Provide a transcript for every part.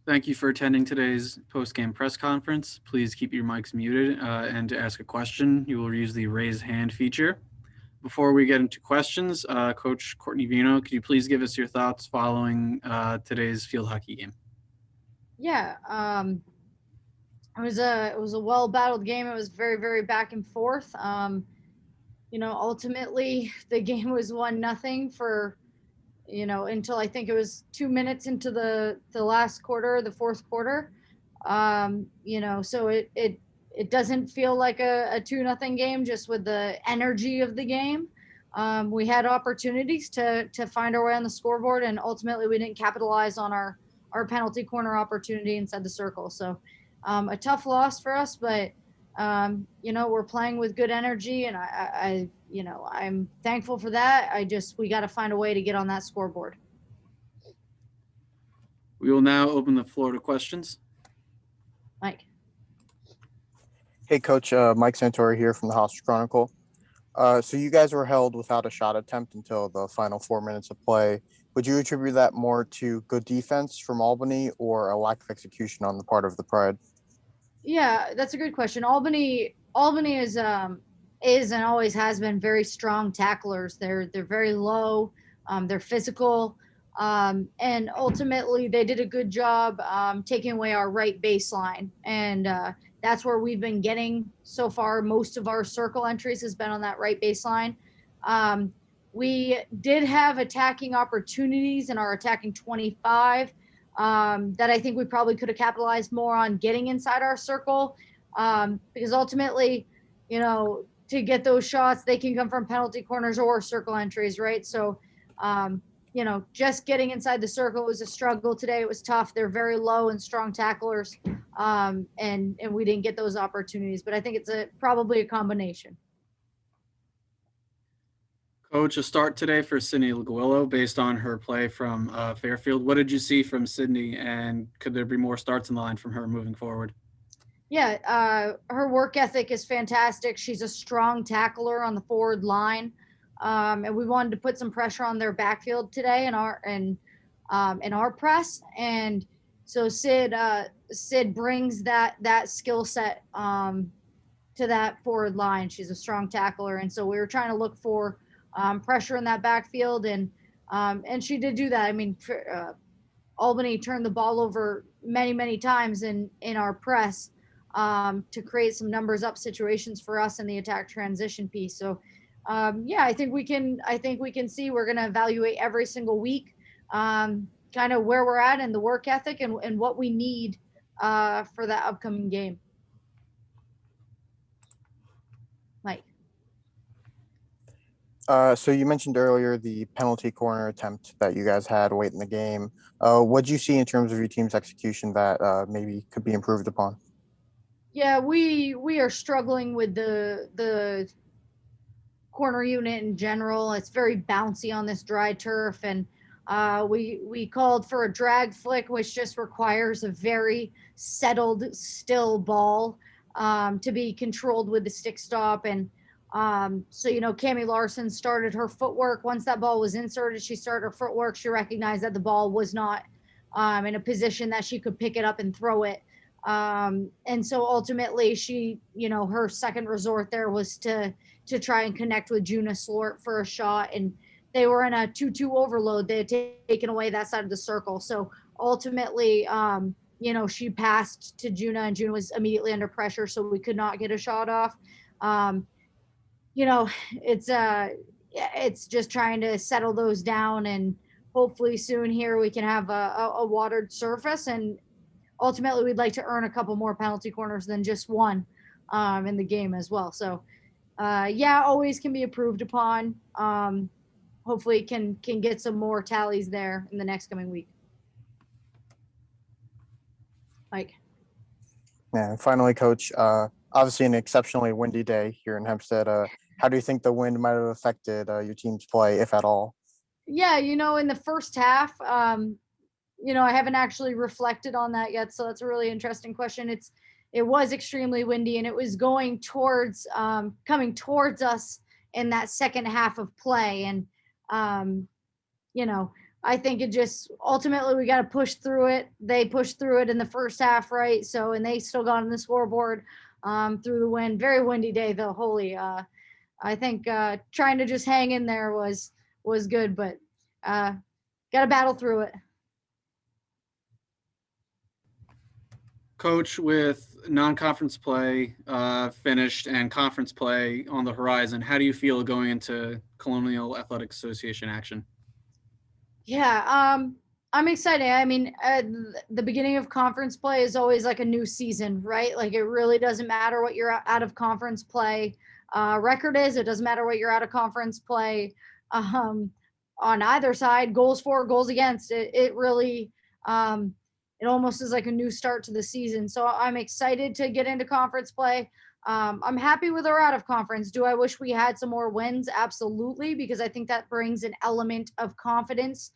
Thank you for attending today's post-game press conference. Please keep your mics muted, and to ask a question, you will use the raise hand feature. Before we get into questions, Coach Courtney Vino, could you please give us your thoughts following today's field hockey game? Yeah, it was a well-battled game. It was very, very back and forth. Ultimately the game was 1-0 for, until I think it was 2 minutes into the last quarter, the fourth quarter. So it doesn't feel like a 2-0 game just with the energy of the game. We had opportunities to find our way on the scoreboard, and ultimately we didn't capitalize on our penalty corner opportunity inside the circle. So a tough loss for us, but we're playing with good energy, and I'm thankful for that. We got to find a way to get on that scoreboard. We will now open the floor to questions. Mike. Hey, Coach. Mike Santoro here from the Hostage Chronicle. So you guys were held without a shot attempt until the final 4 minutes of play. Would you attribute that more to good defense from Albany or a lack of execution on the part of the Pride? Yeah, that's a good question. Albany is and always has been very strong tacklers. They're very low. They're physical. And ultimately they did a good job taking away our right baseline. And that's where we've been getting so far. Most of our circle entries has been on that right baseline. We did have attacking opportunities in our attacking 25 that I think we probably could have capitalized more on getting inside our circle, because ultimately, to get those shots, they can come from penalty corners or circle entries, right? So, just getting inside the circle was a struggle today. It was tough. They're very low and strong tacklers, and we didn't get those opportunities. But I think it's probably a combination. Coach, a start today for Sydney Liguello based on her play from Fairfield. What did you see from Sydney, and could there be more starts in the line from her moving forward? Yeah, her work ethic is fantastic. She's a strong tackler on the forward line, and we wanted to put some pressure on their backfield today in our press. And so Sid brings that skill set to that forward line. She's a strong tackler, and so we were trying to look for pressure in that backfield, and she did do that. I mean, Albany turned the ball over many times in our press to create some numbers up situations for us in the attack transition piece. So I think we can see. We're going to evaluate every single week kind of where we're at and the work ethic and what we need for that upcoming game. Mike. So you mentioned earlier the penalty corner attempt that you guys had late in the game. What did you see in terms of your team's execution that maybe could be improved upon? Yeah, we are struggling with the corner unit in general. It's very bouncy on this dry turf, and we called for a drag flick, which just requires a very settled, still ball to be controlled with the stick stop. And so, Cami Larson started her footwork. Once that ball was inserted, she started her footwork. She recognized that the ball was not in a position that she could pick it up and throw it. And so ultimately she, her second resort there was to try and connect with Juna Slort for a shot. And they were in a 2-2 overload. They had taken away that side of the circle. So ultimately, she passed to Juna, and Juna was immediately under pressure, so we could not get a shot off. It's just trying to settle those down, and hopefully soon here we can have a watered surface, and ultimately we'd like to earn a couple more penalty corners than just one in the game as well. So always can be improved upon. Hopefully can get some more tallies there in the next coming week. Mike. Yeah, and finally, Coach, obviously an exceptionally windy day here in Hempstead. How do you think the wind might have affected your team's play, if at all? Yeah, in the first half, I haven't actually reflected on that yet, so that's a really interesting question. It was extremely windy, and it was going towards coming towards us in that second half of play. And I think it just ultimately we got to push through it. They pushed through it in the first half, right? So, and they still got on the scoreboard through the wind. Very windy day though. Holy, I think trying to just hang in there was good, but got to battle through it. Coach, with non-conference play finished and conference play on the horizon, how do you feel going into Colonial Athletic Association action? Yeah, I'm excited. I mean, the beginning of conference play is always like a new season, right? Like it really doesn't matter what your out of conference play record is. It doesn't matter what your out of conference play um, on either side, goals for, goals against. It really, it almost is like a new start to the season. So I'm excited to get into conference play. I'm happy with our out of conference. Do I wish we had some more wins? Absolutely, because I think that brings an element of confidence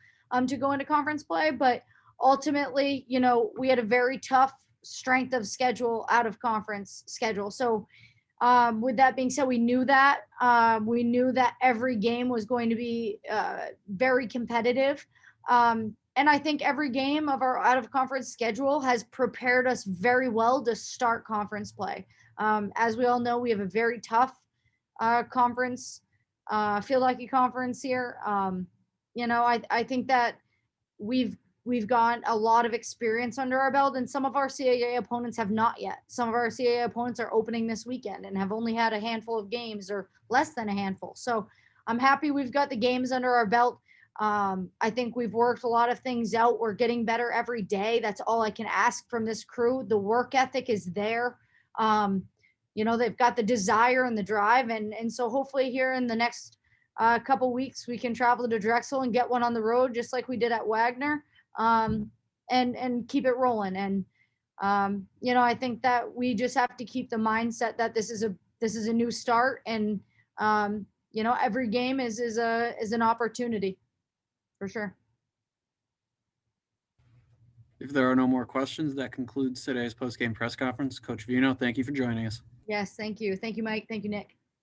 to go into conference play. But ultimately, you know, we had a very tough strength of schedule out of conference schedule. So with that being said, we knew that. We knew that every game was going to be very competitive. And I think every game of our out of conference schedule has prepared us very well to start conference play. As we all know, we have a very tough conference, field hockey conference here. You know, I think that we've gotten a lot of experience under our belt, and some of our CAA opponents have not yet. Some of our CAA opponents are opening this weekend and have only had a handful of games or less than a handful. So I'm happy we've got the games under our belt. I think we've worked a lot of things out. We're getting better every day. That's all I can ask from this crew. The work ethic is there. You know, they've got the desire and the drive, and so hopefully here in the next couple weeks we can travel to Drexel and get one on the road just like we did at Wagner, and keep it rolling. And you know, I think that we just have to keep the mindset that this is a new start, and you know, every game is an opportunity for sure. If there are no more questions, that concludes today's post-game press conference. Coach Vino, thank you for joining us. Yes, thank you, Mike, thank you, Nick.